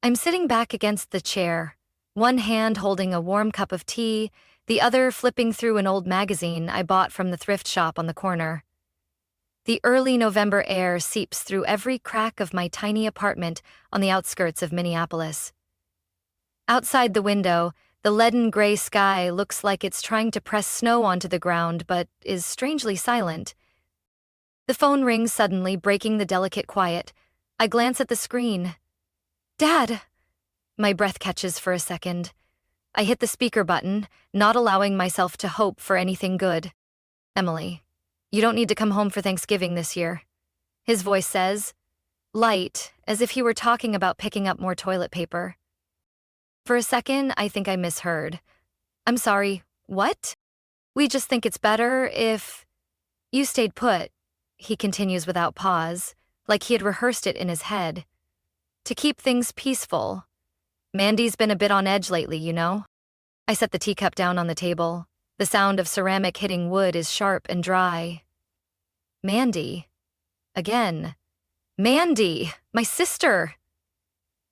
I'm sitting back against the chair, one hand holding a warm cup of tea, the other flipping through an old magazine I bought from the thrift shop on the corner. The early November air seeps through every crack of my tiny apartment on the outskirts of Minneapolis. Outside the window, the leaden gray sky looks like it's trying to press snow onto the ground but is strangely silent. The phone rings suddenly, breaking the delicate quiet. I glance at the screen. Dad! My breath catches for a second. I hit the speaker button, not allowing myself to hope for anything good. Emily, you don't need to come home for Thanksgiving this year, his voice says, light, as if he were talking about picking up more toilet paper. For a second, I think I misheard. I'm sorry, what? We just think it's better if you stayed put, he continues without pause, like he had rehearsed it in his head. To keep things peaceful. Mandy's been a bit on edge lately, you know? I set the teacup down on the table. The sound of ceramic hitting wood is sharp and dry. Mandy. Again. Mandy, my sister.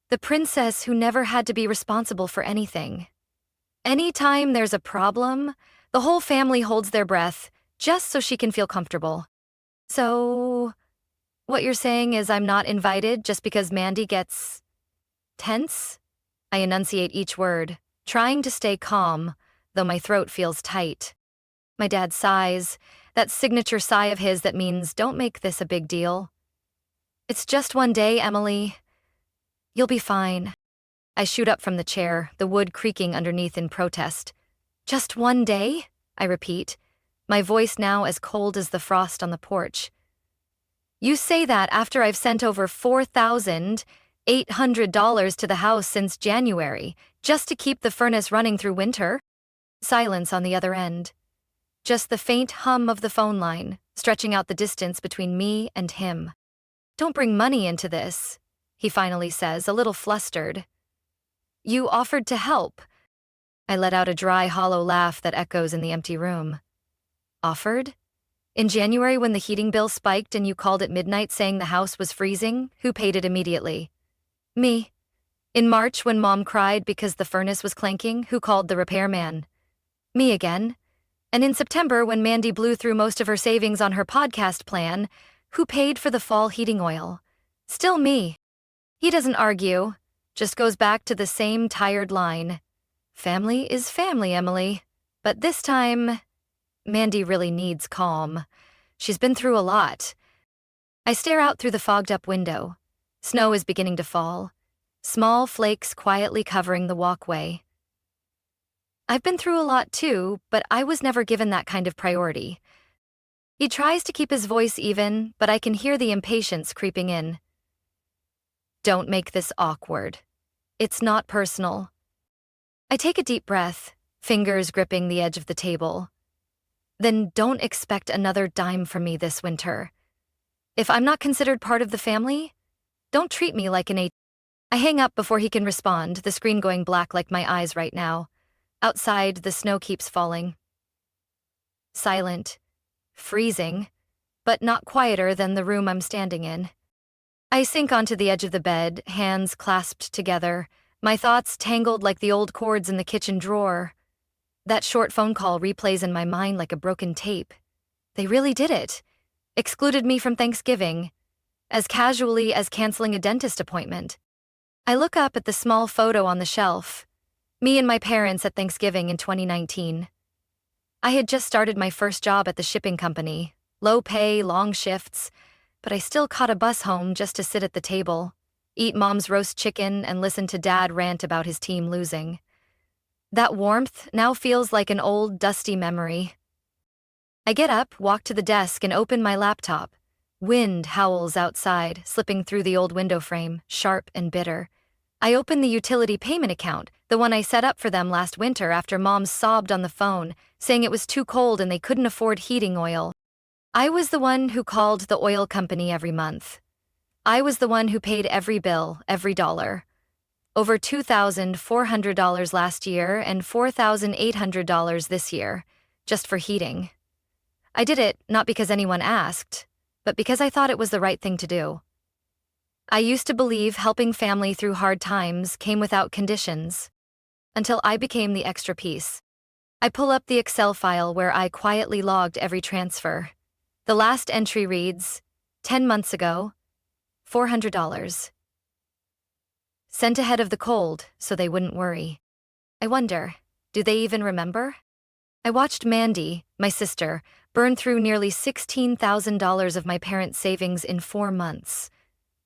The princess who never had to be responsible for anything. Anytime there's a problem, the whole family holds their breath just so she can feel comfortable. So, what you're saying is I'm not invited just because Mandy gets tense? I enunciate each word, trying to stay calm, though my throat feels tight. My dad sighs, that signature sigh of his that means don't make this a big deal. It's just one day, Emily. You'll be fine. I shoot up from the chair, the wood creaking underneath in protest. Just one day? I repeat, my voice now as cold as the frost on the porch. You say that after I've sent over $4,800 to the house since January, just to keep the furnace running through winter? Silence on the other end. Just the faint hum of the phone line, stretching out the distance between me and him. Don't bring money into this, he finally says, a little flustered. You offered to help. I let out a dry, hollow laugh that echoes in the empty room. Offered? In January when the heating bill spiked and you called at midnight saying the house was freezing, who paid it immediately? Me. In March when Mom cried because the furnace was clanking, who called the repairman? Me again. And in September when Mandy blew through most of her savings on her podcast plan, who paid for the fall heating oil? Still me. He doesn't argue, just goes back to the same tired line. Family is family, Emily. But this time, Mandy really needs calm. She's been through a lot. I stare out through the fogged-up window. Snow is beginning to fall, small flakes quietly covering the walkway. I've been through a lot too, but I was never given that kind of priority. He tries to keep his voice even, but I can hear the impatience creeping in. Don't make this awkward. It's not personal. I take a deep breath, fingers gripping the edge of the table. Then don't expect another dime from me this winter. If I'm not considered part of the family, don't treat me like an I hang up before he can respond, the screen going black like my eyes right now. Outside, the snow keeps falling. Silent. Freezing. But not quieter than the room I'm standing in. I sink onto the edge of the bed, hands clasped together, my thoughts tangled like the old cords in the kitchen drawer. That short phone call replays in my mind like a broken tape. They really did it. Excluded me from Thanksgiving, as casually as canceling a dentist appointment. I look up at the small photo on the shelf. Me and my parents at Thanksgiving in 2019. I had just started my first job at the shipping company. Low pay, long shifts, but I still caught a bus home just to sit at the table, eat Mom's roast chicken, and listen to Dad rant about his team losing. That warmth now feels like an old, dusty memory. I get up, walk to the desk, and open my laptop. Wind howls outside, slipping through the old window frame, sharp and bitter. I open the utility payment account, the one I set up for them last winter after Mom sobbed on the phone, saying it was too cold and they couldn't afford heating oil. I was the one who called the oil company every month. I was the one who paid every bill, every dollar. Over $2,400 last year and $4,800 this year, just for heating. I did it not because anyone asked, but because I thought it was the right thing to do. I used to believe helping family through hard times came without conditions, until I became the extra piece. I pull up the Excel file where I quietly logged every transfer. The last entry reads, 10 months ago, $400. Sent ahead of the cold so they wouldn't worry. I wonder, do they even remember? I watched Mandy, my sister, burn through nearly $16,000 of my parents' savings in 4 months.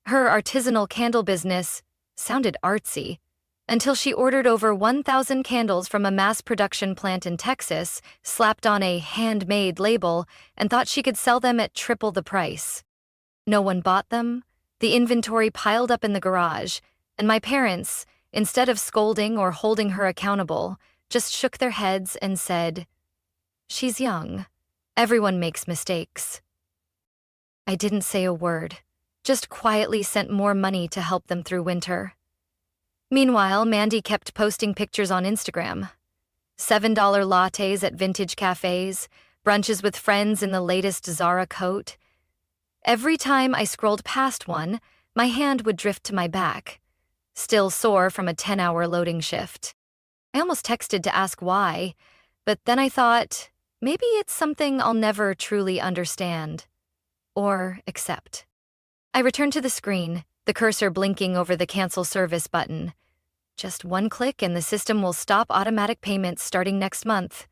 Her artisanal candle business sounded artsy, until she ordered over 1,000 candles from a mass production plant in Texas, slapped on a handmade label, and thought she could sell them at triple the price. No one bought them, the inventory piled up in the garage, and my parents, instead of scolding or holding her accountable, just shook their heads and said, "She's young. Everyone makes mistakes." I didn't say a word, just quietly sent more money to help them through winter. Meanwhile, Mandy kept posting pictures on Instagram. $7 lattes at vintage cafes, brunches with friends in the latest Zara coat. Every time I scrolled past one, my hand would drift to my back, still sore from a 10-hour loading shift. I almost texted to ask why, but then I thought, maybe it's something I'll never truly understand or accept. I returned to the screen, the cursor blinking over the cancel service button. Just one click and the system will stop automatic payments starting next month.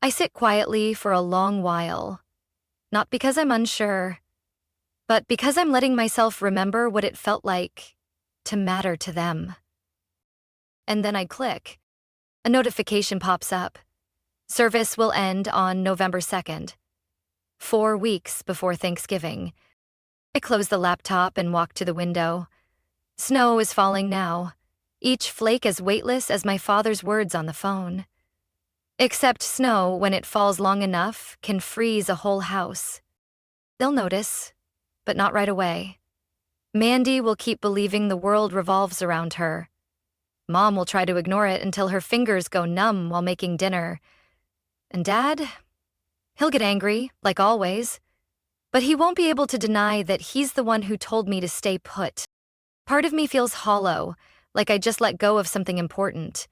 I sit quietly for a long while, not because I'm unsure, but because I'm letting myself remember what it felt like to matter to them. And then I click. A notification pops up. Service will end on November 2nd, 4 weeks before Thanksgiving. I close the laptop and walk to the window. Snow is falling now, each flake as weightless as my father's words on the phone. Except snow, when it falls long enough, can freeze a whole house. They'll notice, but not right away. Mandy will keep believing the world revolves around her. Mom will try to ignore it until her fingers go numb while making dinner. And Dad? He'll get angry, like always. But he won't be able to deny that he's the one who told me to stay put. Part of me feels hollow, like I just let go of something important.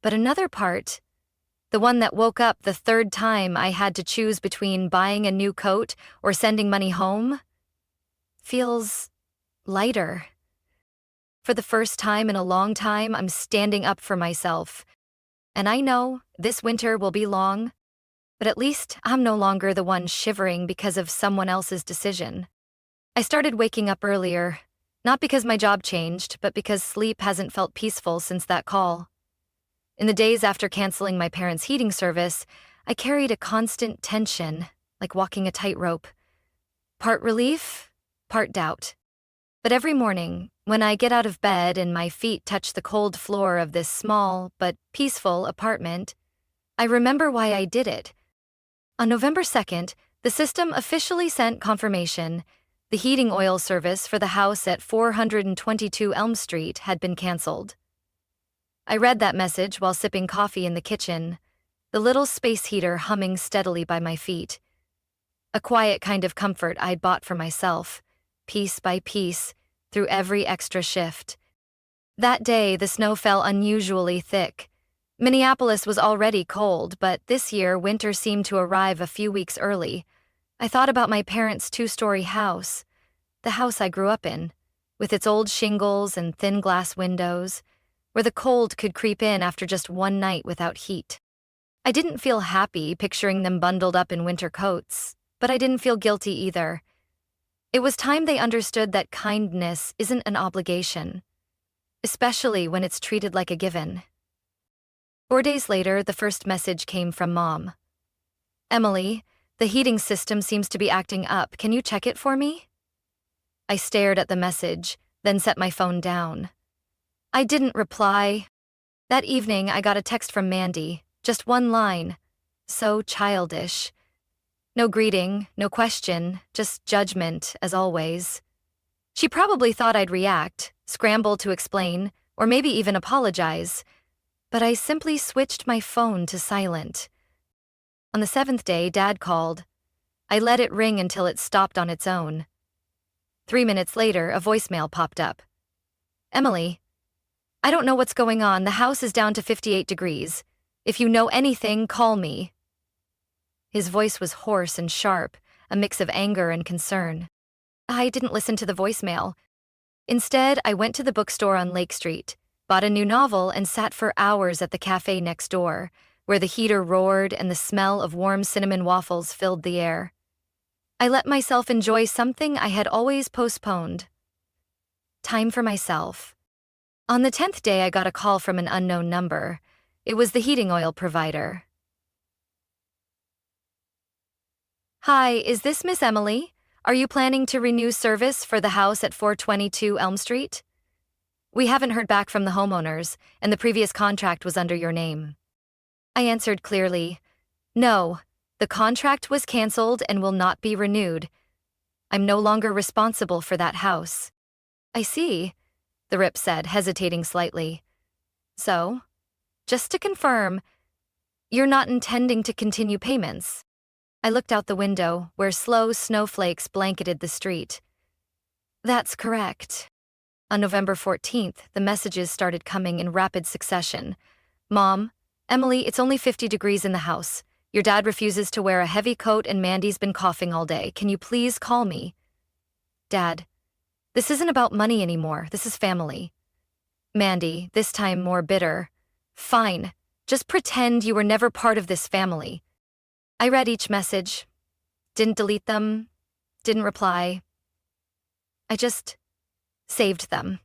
But another part, the one that woke up the third time I had to choose between buying a new coat or sending money home, feels lighter. For the first time in a long time, I'm standing up for myself. And I know this winter will be long, but at least I'm no longer the one shivering because of someone else's decision. I started waking up earlier, not because my job changed, but because sleep hasn't felt peaceful since that call. In the days after canceling my parents' heating service, I carried a constant tension, like walking a tightrope. Part relief, part doubt. But every morning, when I get out of bed and my feet touch the cold floor of this small but peaceful apartment, I remember why I did it. On November 2nd, the system officially sent confirmation. The heating oil service for the house at 422 Elm Street had been canceled. I read that message while sipping coffee in the kitchen, the little space heater humming steadily by my feet. A quiet kind of comfort I'd bought for myself, piece by piece, through every extra shift. That day, the snow fell unusually thick. Minneapolis was already cold, but this year winter seemed to arrive a few weeks early. I thought about my parents' 2-story house, the house I grew up in, with its old shingles and thin glass windows, where the cold could creep in after just one night without heat. I didn't feel happy picturing them bundled up in winter coats, but I didn't feel guilty either. It was time they understood that kindness isn't an obligation, especially when it's treated like a given. 4 days later, the first message came from Mom. "Emily, the heating system seems to be acting up. Can you check it for me?" I stared at the message, then set my phone down. I didn't reply. That evening, I got a text from Mandy, just one line. So childish. No greeting, no question, just judgment, as always. She probably thought I'd react, scramble to explain, or maybe even apologize. But I simply switched my phone to silent. On the 7th day, Dad called. I let it ring until it stopped on its own. 3 minutes later, a voicemail popped up. Emily, I don't know what's going on. The house is down to 58 degrees. If you know anything, call me. His voice was hoarse and sharp, a mix of anger and concern. I didn't listen to the voicemail. Instead, I went to the bookstore on Lake Street, bought a new novel, and sat for hours at the cafe next door, where the heater roared and the smell of warm cinnamon waffles filled the air. I let myself enjoy something I had always postponed. Time for myself. On the 10th day, I got a call from an unknown number. It was the heating oil provider. Hi, is this Miss Emily? Are you planning to renew service for the house at 422 Elm Street? We haven't heard back from the homeowners, and the previous contract was under your name. I answered clearly, no, the contract was canceled and will not be renewed. I'm no longer responsible for that house. I see, the rep said, hesitating slightly. So, just to confirm, you're not intending to continue payments? I looked out the window, where slow snowflakes blanketed the street. That's correct. On November 14th, the messages started coming in rapid succession. Mom, Emily, it's only 50 degrees in the house. Your dad refuses to wear a heavy coat and Mandy's been coughing all day. Can you please call me? Dad, this isn't about money anymore. This is family. Mandy, this time more bitter. Fine. Just pretend you were never part of this family. I read each message. Didn't delete them. Didn't reply. I just saved them.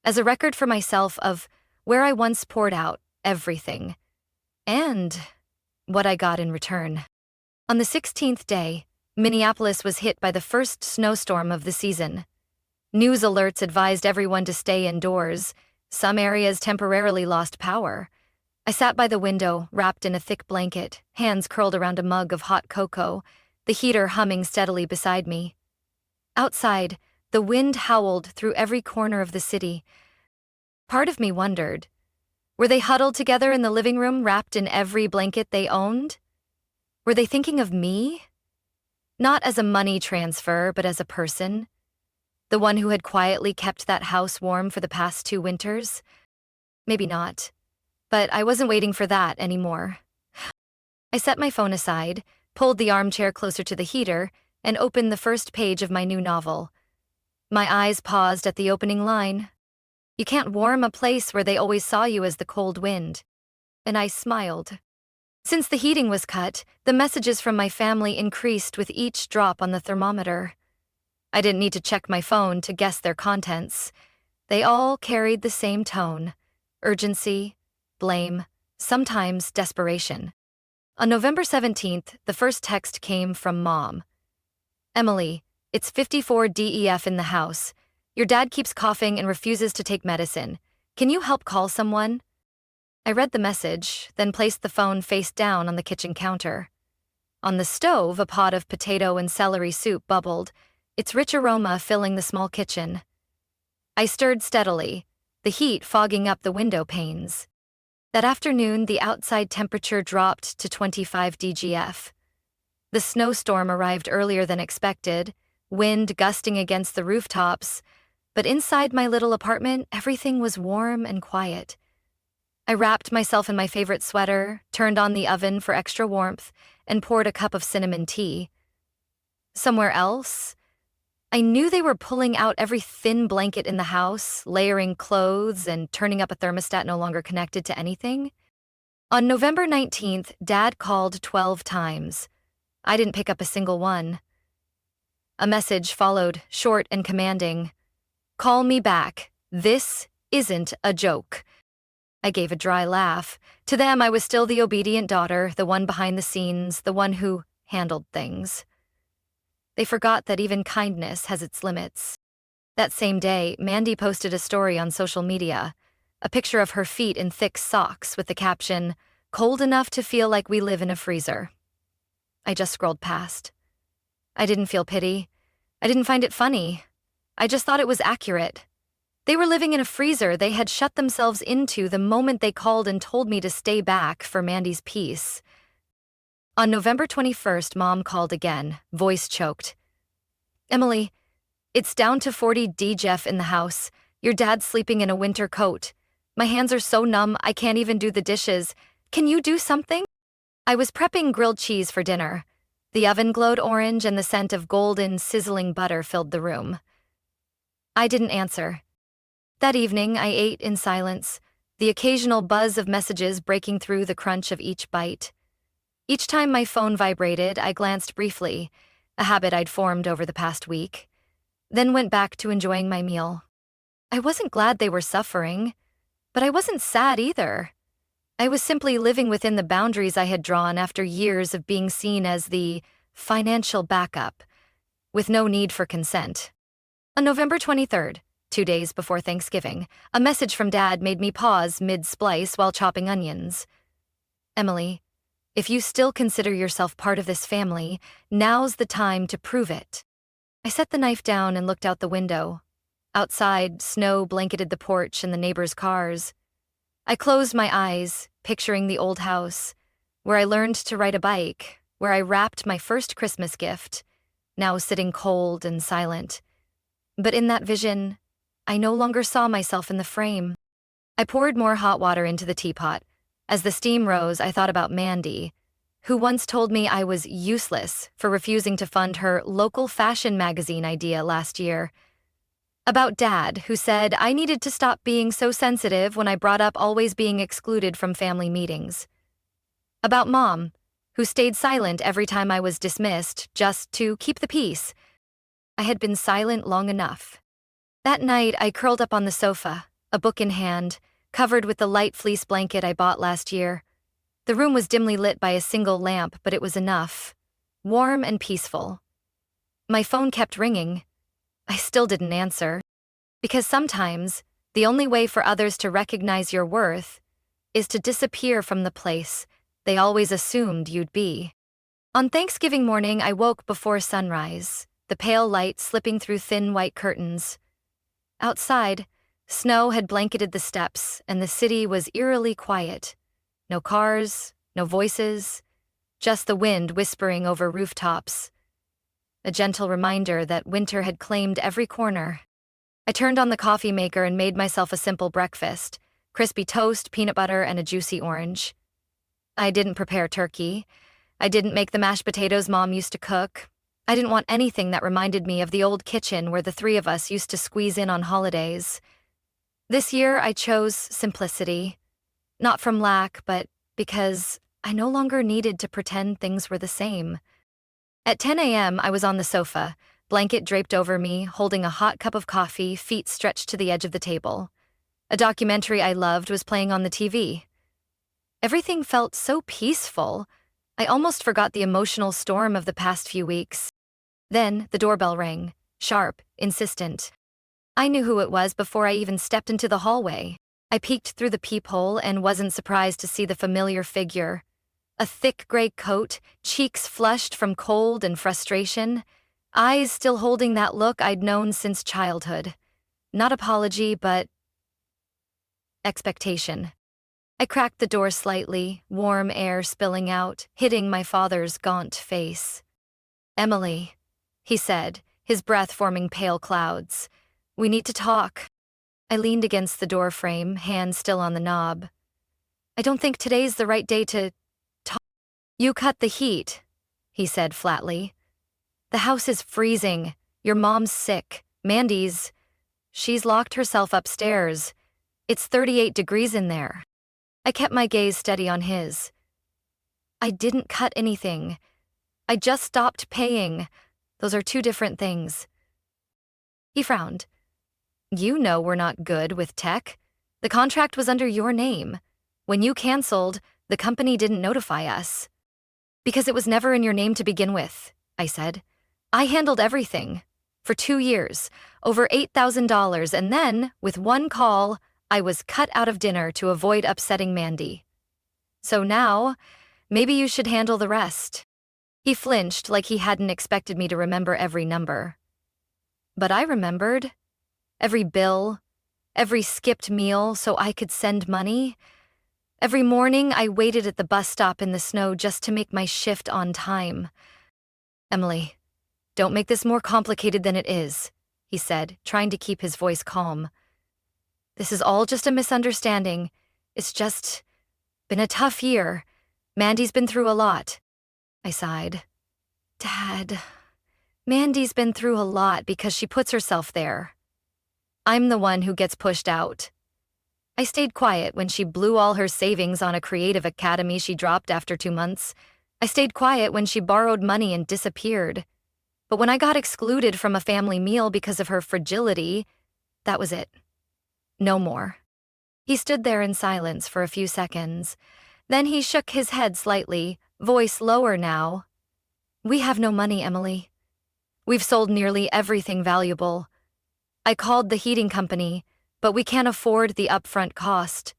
As a record for myself of where I once poured out everything. And what I got in return. On the 16th day, Minneapolis was hit by the first snowstorm of the season. News alerts advised everyone to stay indoors. Some areas temporarily lost power. I sat by the window, wrapped in a thick blanket, hands curled around a mug of hot cocoa, the heater humming steadily beside me. Outside, the wind howled through every corner of the city. Part of me wondered, were they huddled together in the living room, wrapped in every blanket they owned? Were they thinking of me? Not as a money transfer, but as a person? The one who had quietly kept that house warm for the past 2 winters? Maybe not. But I wasn't waiting for that anymore. I set my phone aside, pulled the armchair closer to the heater, and opened the first page of my new novel. My eyes paused at the opening line. You can't warm a place where they always saw you as the cold wind. And I smiled. Since the heating was cut, the messages from my family increased with each drop on the thermometer. I didn't need to check my phone to guess their contents. They all carried the same tone: urgency, blame, sometimes desperation. On November 17th, the first text came from Mom. Emily, it's 54 DEF in the house. Your dad keeps coughing and refuses to take medicine. Can you help call someone? I read the message, then placed the phone face down on the kitchen counter. On the stove, a pot of potato and celery soup bubbled, its rich aroma filling the small kitchen. I stirred steadily, the heat fogging up the window panes. That afternoon, the outside temperature dropped to 25 DGF. The snowstorm arrived earlier than expected, wind gusting against the rooftops, but inside my little apartment, everything was warm and quiet. I wrapped myself in my favorite sweater, turned on the oven for extra warmth, and poured a cup of cinnamon tea. Somewhere else, I knew they were pulling out every thin blanket in the house, layering clothes, and turning up a thermostat no longer connected to anything. On November 19th, Dad called 12 times. I didn't pick up a single one. A message followed, short and commanding. Call me back. This isn't a joke. I gave a dry laugh. To them, I was still the obedient daughter, the one behind the scenes, the one who handled things. They forgot that even kindness has its limits. That same day, Mandy posted a story on social media, a picture of her feet in thick socks with the caption, "Cold enough to feel like we live in a freezer." I just scrolled past. I didn't feel pity. I didn't find it funny. I just thought it was accurate. They were living in a freezer they had shut themselves into the moment they called and told me to stay back for Mandy's peace. On November 21st, Mom called again, voice choked. Emily, It's down to 40 Jeff in the house. Your dad's sleeping in a winter coat. My hands are so numb I can't even do the dishes. Can you do something? I was prepping grilled cheese for dinner. The oven glowed orange and the scent of golden, sizzling butter filled the room. I didn't answer. That evening, I ate in silence, the occasional buzz of messages breaking through the crunch of each bite. Each time my phone vibrated, I glanced briefly, a habit I'd formed over the past week, then went back to enjoying my meal. I wasn't glad they were suffering, but I wasn't sad either. I was simply living within the boundaries I had drawn after years of being seen as the financial backup, with no need for consent. On November 23rd, 2 days before Thanksgiving, a message from Dad made me pause mid-splice while chopping onions. Emily, if you still consider yourself part of this family, now's the time to prove it. I set the knife down and looked out the window. Outside, snow blanketed the porch and the neighbors' cars. I closed my eyes, picturing the old house, where I learned to ride a bike, where I wrapped my first Christmas gift, now sitting cold and silent. But in that vision, I no longer saw myself in the frame. I poured more hot water into the teapot. As the steam rose, I thought about Mandy, who once told me I was useless for refusing to fund her local fashion magazine idea last year. About Dad, who said I needed to stop being so sensitive when I brought up always being excluded from family meetings. About Mom, who stayed silent every time I was dismissed just to keep the peace. I had been silent long enough. That night, I curled up on the sofa, a book in hand, covered with the light fleece blanket I bought last year. The room was dimly lit by a single lamp, but it was enough. Warm and peaceful. My phone kept ringing. I still didn't answer. Because sometimes, the only way for others to recognize your worth is to disappear from the place they always assumed you'd be. On Thanksgiving morning, I woke before sunrise, the pale light slipping through thin white curtains. Outside, snow had blanketed the steps, and the city was eerily quiet. No cars, no voices, just the wind whispering over rooftops. A gentle reminder that winter had claimed every corner. I turned on the coffee maker and made myself a simple breakfast: crispy toast, peanut butter, and a juicy orange. I didn't prepare turkey. I didn't make the mashed potatoes Mom used to cook. I didn't want anything that reminded me of the old kitchen where the three of us used to squeeze in on holidays. This year, I chose simplicity. Not from lack, but because I no longer needed to pretend things were the same. At 10 a.m., I was on the sofa, blanket draped over me, holding a hot cup of coffee, feet stretched to the edge of the table. A documentary I loved was playing on the TV. Everything felt so peaceful, I almost forgot the emotional storm of the past few weeks. Then the doorbell rang, sharp, insistent. I knew who it was before I even stepped into the hallway. I peeked through the peephole and wasn't surprised to see the familiar figure. A thick gray coat, cheeks flushed from cold and frustration, eyes still holding that look I'd known since childhood. Not apology, but expectation. I cracked the door slightly, warm air spilling out, hitting my father's gaunt face. "Emily," he said, his breath forming pale clouds. "We need to talk." I leaned against the door frame, hand still on the knob. "I don't think today's the right day to talk." "You cut the heat," he said flatly. "The house is freezing. Your mom's sick. She's locked herself upstairs. It's 38 degrees in there." I kept my gaze steady on his. "I didn't cut anything. I just stopped paying. Those are two different things." He frowned. "You know we're not good with tech. The contract was under your name. When you canceled, the company didn't notify us." "Because it was never in your name to begin with," I said. "I handled everything. For 2 years, over $8,000, and then, with one call, I was cut out of dinner to avoid upsetting Mandy. So now, maybe you should handle the rest." He flinched like he hadn't expected me to remember every number. But I remembered. Every bill, every skipped meal so I could send money. Every morning I waited at the bus stop in the snow just to make my shift on time. "Emily, don't make this more complicated than it is," he said, trying to keep his voice calm. "This is all just a misunderstanding. It's just been a tough year. Mandy's been through a lot." I sighed. "Dad, Mandy's been through a lot because she puts herself there. I'm the one who gets pushed out. I stayed quiet when she blew all her savings on a creative academy she dropped after 2 months. I stayed quiet when she borrowed money and disappeared. But when I got excluded from a family meal because of her fragility, that was it. No more." He stood there in silence for a few seconds. Then he shook his head slightly, voice lower now. "We have no money, Emily. We've sold nearly everything valuable. I called the heating company, but we can't afford the upfront cost.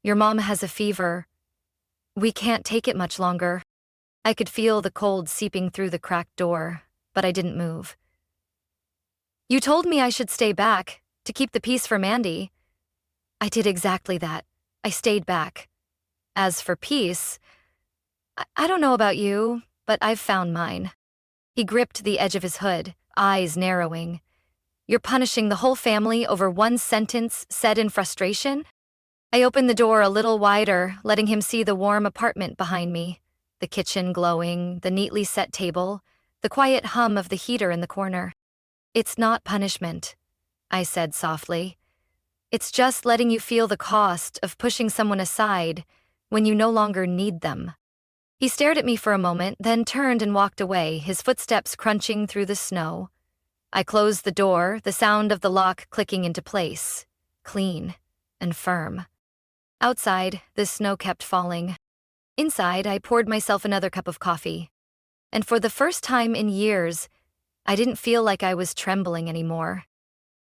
Your mom has a fever. We can't take it much longer." I could feel the cold seeping through the cracked door, but I didn't move. "You told me I should stay back, to keep the peace for Mandy." I did exactly that. I stayed back. As for peace, I don't know about you, but I've found mine. He gripped the edge of his hood, eyes narrowing. "You're punishing the whole family over one sentence said in frustration?" I opened the door a little wider, letting him see the warm apartment behind me, the kitchen glowing, the neatly set table, the quiet hum of the heater in the corner. "It's not punishment," I said softly. "It's just letting you feel the cost of pushing someone aside when you no longer need them." He stared at me for a moment, then turned and walked away, his footsteps crunching through the snow. I closed the door, the sound of the lock clicking into place, clean and firm. Outside, the snow kept falling. Inside, I poured myself another cup of coffee. And for the first time in years, I didn't feel like I was trembling anymore.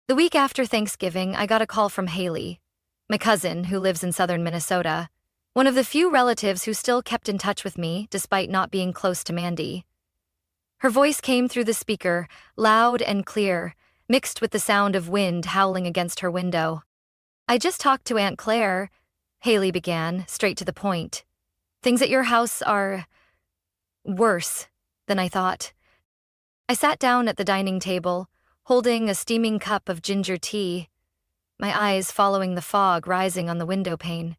The week after Thanksgiving, I got a call from Haley, my cousin who lives in southern Minnesota, one of the few relatives who still kept in touch with me despite not being close to Mandy. Her voice came through the speaker, loud and clear, mixed with the sound of wind howling against her window. "I just talked to Aunt Claire," Haley began, straight to the point. "Things at your house are worse than I thought." I sat down at the dining table, holding a steaming cup of ginger tea, my eyes following the fog rising on the window pane.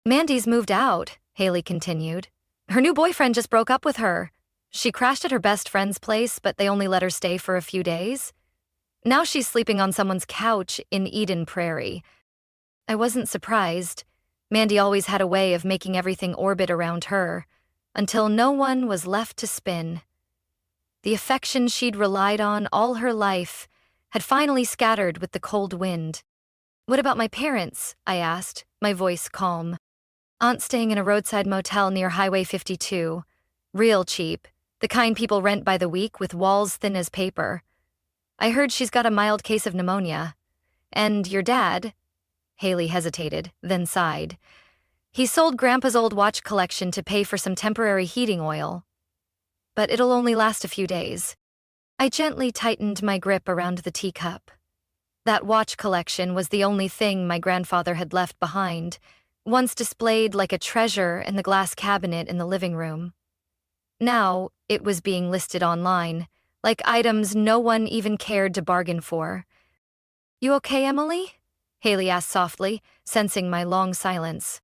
"Mandy's moved out," Haley continued. "Her new boyfriend just broke up with her. She crashed at her best friend's place, but they only let her stay for a few days. Now she's sleeping on someone's couch in Eden Prairie." I wasn't surprised. Mandy always had a way of making everything orbit around her, until no one was left to spin. The affection she'd relied on all her life had finally scattered with the cold wind. "What about my parents?" I asked, my voice calm. "Aunt's staying in a roadside motel near Highway 52. Real cheap, the kind people rent by the week with walls thin as paper. I heard she's got a mild case of pneumonia. And your dad?" Haley hesitated, then sighed. "He sold Grandpa's old watch collection to pay for some temporary heating oil. But it'll only last a few days." I gently tightened my grip around the teacup. That watch collection was the only thing my grandfather had left behind, once displayed like a treasure in the glass cabinet in the living room. Now, it was being listed online, like items no one even cared to bargain for. "You okay, Emily?" Haley asked softly, sensing my long silence.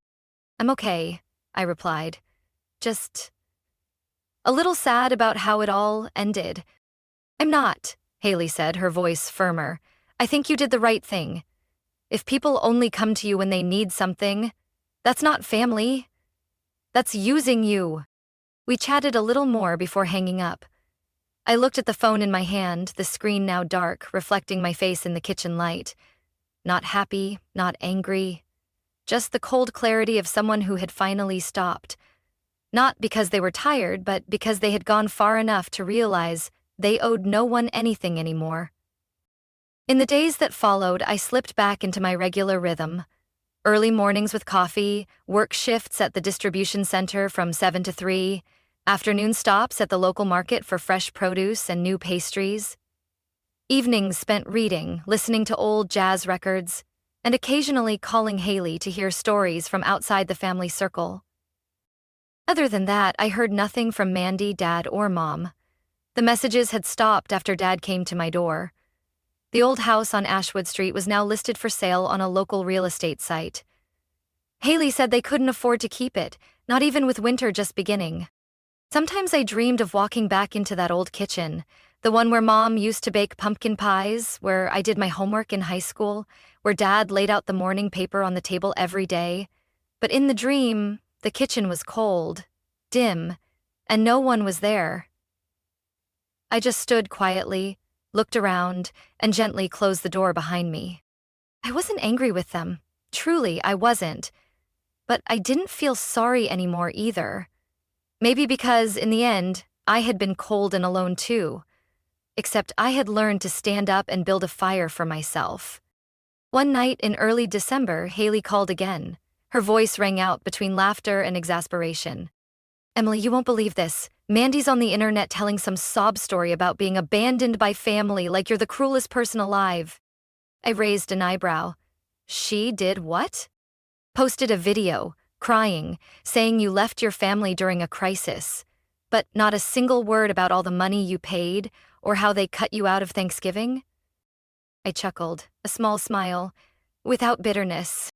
"I'm okay," I replied. "Just a little sad about how it all ended." "I'm not," Haley said, her voice firmer. "I think you did the right thing. If people only come to you when they need something, that's not family. That's using you." We chatted a little more before hanging up. I looked at the phone in my hand, the screen now dark, reflecting my face in the kitchen light. Not happy, not angry. Just the cold clarity of someone who had finally stopped. Not because they were tired, but because they had gone far enough to realize they owed no one anything anymore. In the days that followed, I slipped back into my regular rhythm. Early mornings with coffee, work shifts at the distribution center from 7 to 3, afternoon stops at the local market for fresh produce and new pastries. Evenings spent reading, listening to old jazz records, and occasionally calling Haley to hear stories from outside the family circle. Other than that, I heard nothing from Mandy, Dad, or Mom. The messages had stopped after Dad came to my door. The old house on Ashwood Street was now listed for sale on a local real estate site. Haley said they couldn't afford to keep it, not even with winter just beginning. Sometimes I dreamed of walking back into that old kitchen, the one where Mom used to bake pumpkin pies, where I did my homework in high school, where Dad laid out the morning paper on the table every day. But in the dream, the kitchen was cold, dim, and no one was there. I just stood quietly, looked around, and gently closed the door behind me. I wasn't angry with them. Truly, I wasn't. But I didn't feel sorry anymore either. Maybe because, in the end, I had been cold and alone too. Except I had learned to stand up and build a fire for myself. One night in early December, Haley called again. Her voice rang out between laughter and exasperation. "Emily, you won't believe this. Mandy's on the internet telling some sob story about being abandoned by family like you're the cruelest person alive." I raised an eyebrow. "She did what?" "Posted a video, crying, saying you left your family during a crisis, but not a single word about all the money you paid or how they cut you out of Thanksgiving." I chuckled, a small smile, without bitterness.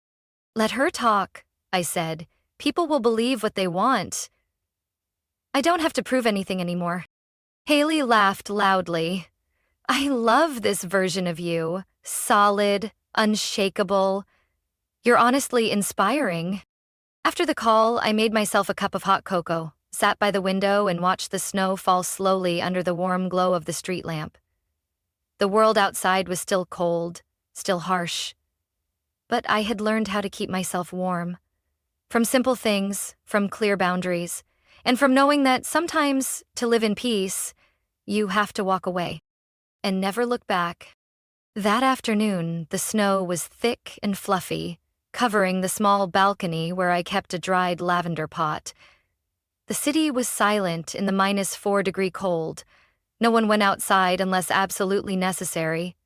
"Let her talk," I said. "People will believe what they want. I don't have to prove anything anymore." Haley laughed loudly. "I love this version of you. Solid, unshakable. You're honestly inspiring." After the call, I made myself a cup of hot cocoa, sat by the window, and watched the snow fall slowly under the warm glow of the street lamp. The world outside was still cold, still harsh. But I had learned how to keep myself warm. From simple things, from clear boundaries, and from knowing that sometimes, to live in peace, you have to walk away and never look back. That afternoon, the snow was thick and fluffy, covering the small balcony where I kept a dried lavender pot. The city was silent in the -4-degree cold. No one went outside unless absolutely necessary.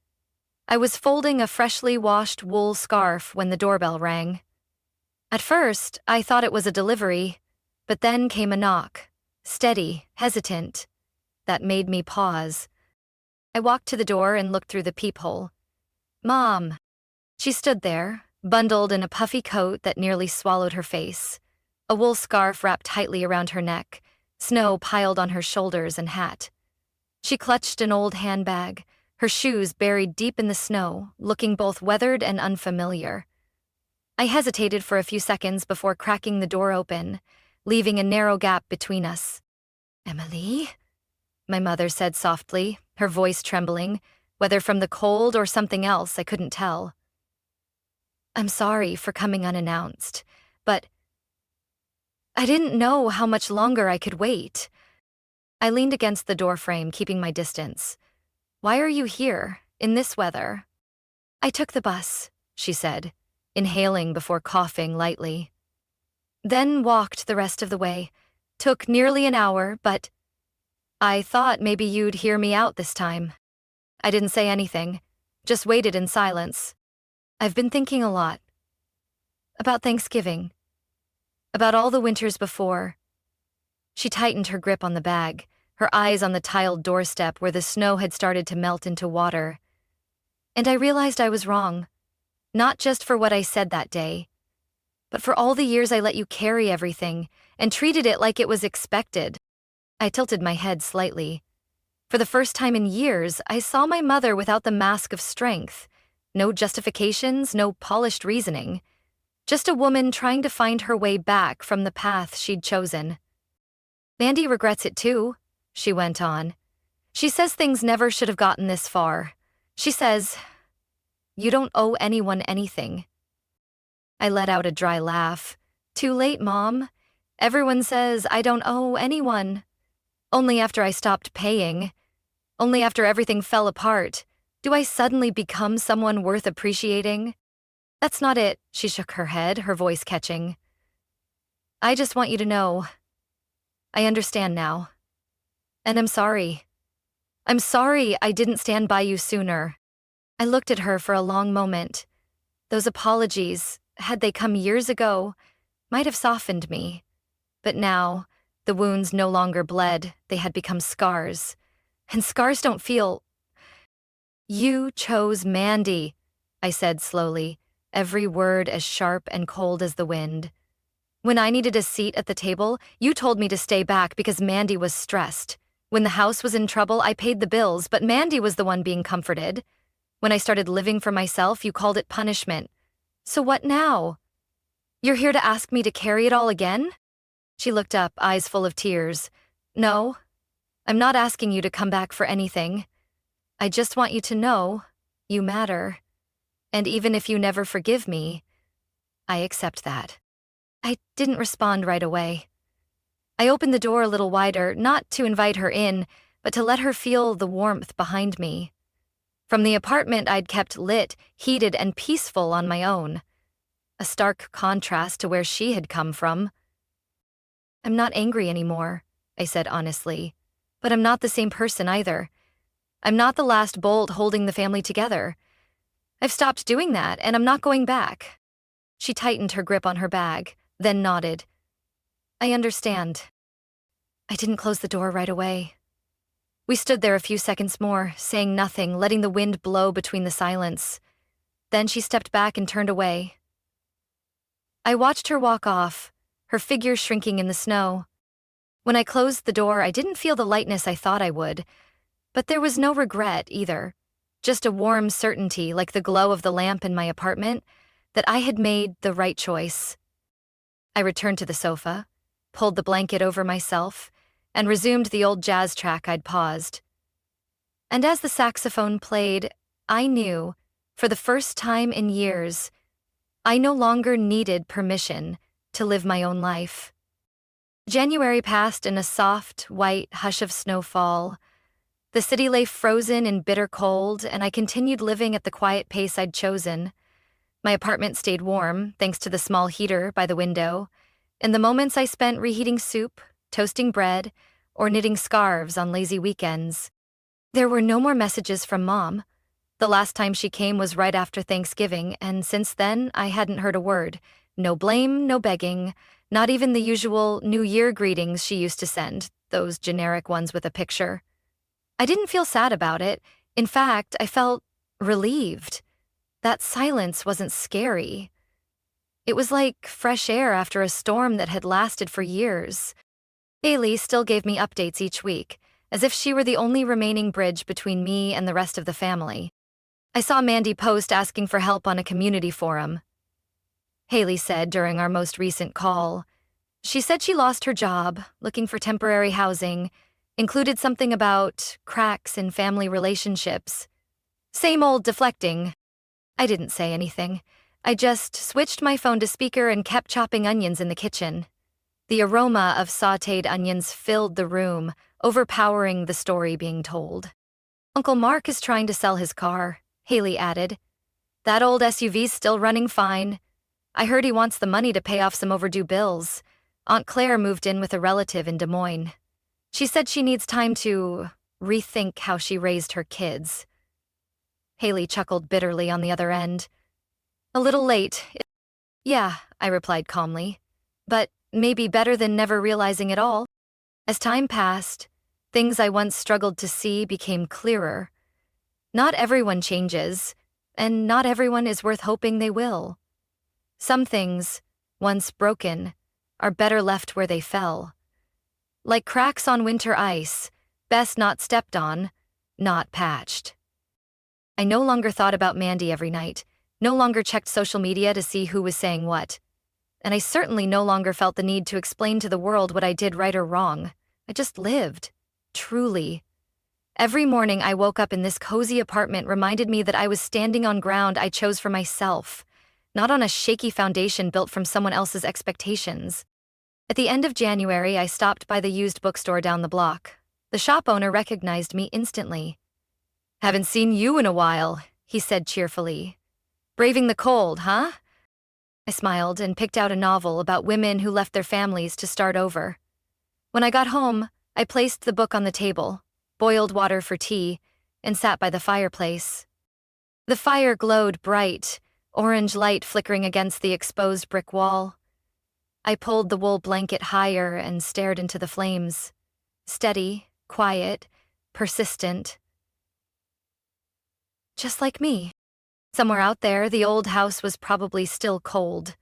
I was folding a freshly washed wool scarf when the doorbell rang. At first, I thought it was a delivery, but then came a knock, steady, hesitant. That made me pause. I walked to the door and looked through the peephole. "Mom." She stood there, bundled in a puffy coat that nearly swallowed her face, a wool scarf wrapped tightly around her neck, snow piled on her shoulders and hat. She clutched an old handbag, her shoes buried deep in the snow, looking both weathered and unfamiliar. I hesitated for a few seconds before cracking the door open, leaving a narrow gap between us. "Emily?" my mother said softly, her voice trembling, whether from the cold or something else I couldn't tell. "I'm sorry for coming unannounced, but I didn't know how much longer I could wait." I leaned against the doorframe, keeping my distance. "Why are you here, in this weather?" "I took the bus," she said, inhaling before coughing lightly. "Then walked the rest of the way. Took nearly an hour, but I thought maybe you'd hear me out this time." I didn't say anything, just waited in silence. "I've been thinking a lot. About Thanksgiving. About all the winters before." She tightened her grip on the bag, her eyes on the tiled doorstep where the snow had started to melt into water. "And I realized I was wrong. Not just for what I said that day, but for all the years I let you carry everything and treated it like it was expected." I tilted my head slightly. For the first time in years, I saw my mother without the mask of strength. No justifications, no polished reasoning. Just a woman trying to find her way back from the path she'd chosen. "Mandy regrets it too," she went on. "She says things never should have gotten this far. She says, you don't owe anyone anything." I let out a dry laugh. "Too late, Mom. Everyone says I don't owe anyone. Only after I stopped paying, only after everything fell apart, do I suddenly become someone worth appreciating. That's not it," she shook her head, her voice catching. "I just want you to know. I understand now. And I'm sorry. I'm sorry I didn't stand by you sooner." I looked at her for a long moment. Those apologies, had they come years ago, might have softened me. But now, the wounds no longer bled, they had become scars. And scars don't feel... You chose Mandy, I said slowly, every word as sharp and cold as the wind. When I needed a seat at the table, you told me to stay back because Mandy was stressed. When the house was in trouble, I paid the bills, but Mandy was the one being comforted. When I started living for myself, you called it punishment. So what now? You're here to ask me to carry it all again? She looked up, eyes full of tears. No, I'm not asking you to come back for anything. I just want you to know you matter. And even if you never forgive me, I accept that. I didn't respond right away. I opened the door a little wider, not to invite her in, but to let her feel the warmth behind me. From the apartment I'd kept lit, heated, and peaceful on my own. A stark contrast to where she had come from. I'm not angry anymore, I said honestly, but I'm not the same person either. I'm not the last bolt holding the family together. I've stopped doing that, and I'm not going back. She tightened her grip on her bag, then nodded. I understand. I didn't close the door right away. We stood there a few seconds more, saying nothing, letting the wind blow between the silence. Then she stepped back and turned away. I watched her walk off, her figure shrinking in the snow. When I closed the door, I didn't feel the lightness I thought I would, but there was no regret either, just a warm certainty like the glow of the lamp in my apartment that I had made the right choice. I returned to the sofa, pulled the blanket over myself, and resumed the old jazz track I'd paused. And as the saxophone played, I knew, for the first time in years, I no longer needed permission to live my own life. January passed in a soft, white hush of snowfall. The city lay frozen in bitter cold, and I continued living at the quiet pace I'd chosen. My apartment stayed warm, thanks to the small heater by the window, and the moments I spent reheating soup, toasting bread, or knitting scarves on lazy weekends. There were no more messages from Mom. The last time she came was right after Thanksgiving, and since then, I hadn't heard a word. No blame, no begging, not even the usual New Year greetings she used to send, those generic ones with a picture. I didn't feel sad about it. In fact, I felt relieved. That silence wasn't scary. It was like fresh air after a storm that had lasted for years. Haley still gave me updates each week, as if she were the only remaining bridge between me and the rest of the family. I saw Mandy post asking for help on a community forum. Haley said during our most recent call. She said she lost her job, looking for temporary housing, included something about cracks in family relationships. Same old deflecting. I didn't say anything. I just switched my phone to speaker and kept chopping onions in the kitchen. The aroma of sautéed onions filled the room, overpowering the story being told. Uncle Mark is trying to sell his car, Haley added. That old SUV's still running fine. I heard he wants the money to pay off some overdue bills. Aunt Claire moved in with a relative in Des Moines. She said she needs time to rethink how she raised her kids. Haley chuckled bitterly on the other end. A little late. Yeah, I replied calmly. But maybe better than never realizing it all. As time passed, things I once struggled to see became clearer. Not everyone changes, and not everyone is worth hoping they will. Some things, once broken, are better left where they fell. Like cracks on winter ice, best not stepped on, not patched. I no longer thought about Mandy every night, no longer checked social media to see who was saying what. And I certainly no longer felt the need to explain to the world what I did right or wrong. I just lived, truly. Every morning I woke up in this cozy apartment reminded me that I was standing on ground I chose for myself, not on a shaky foundation built from someone else's expectations. At the end of January, I stopped by the used bookstore down the block. The shop owner recognized me instantly. Haven't seen you in a while, he said cheerfully. Braving the cold, huh? I smiled and picked out a novel about women who left their families to start over. When I got home, I placed the book on the table, boiled water for tea, and sat by the fireplace. The fire glowed bright, orange light flickering against the exposed brick wall. I pulled the wool blanket higher and stared into the flames. Steady, quiet, persistent. just like me. Somewhere out there, the old house was probably still cold.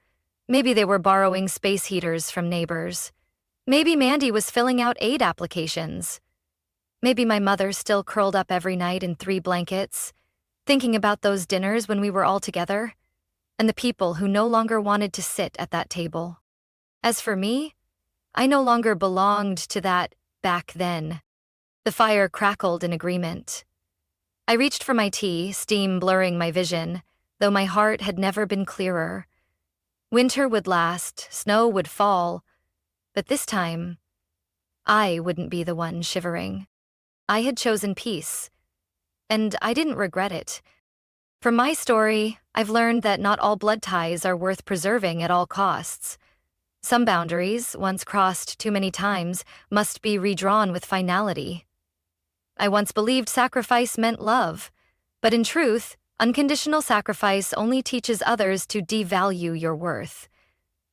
Maybe they were borrowing space heaters from neighbors. Maybe Mandy was filling out aid applications. Maybe my mother still curled up every night in 3 blankets, thinking about those dinners when we were all together, and the people who no longer wanted to sit at that table. As for me, I no longer belonged to that back then. The fire crackled in agreement. I reached for my tea, steam blurring my vision, though my heart had never been clearer. Winter would last, snow would fall, but this time, I wouldn't be the one shivering. I had chosen peace, and I didn't regret it. From my story, I've learned that not all blood ties are worth preserving at all costs. Some boundaries, once crossed too many times, must be redrawn with finality. I once believed sacrifice meant love, but in truth, unconditional sacrifice only teaches others to devalue your worth.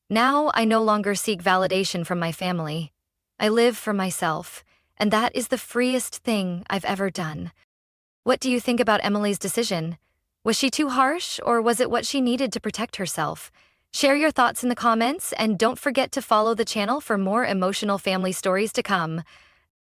Now I no longer seek validation from my family. I live for myself, and that is the freest thing I've ever done. What do you think about Emily's decision? Was she too harsh, or was it what she needed to protect herself? Share your thoughts in the comments, and don't forget to follow the channel for more emotional family stories to come.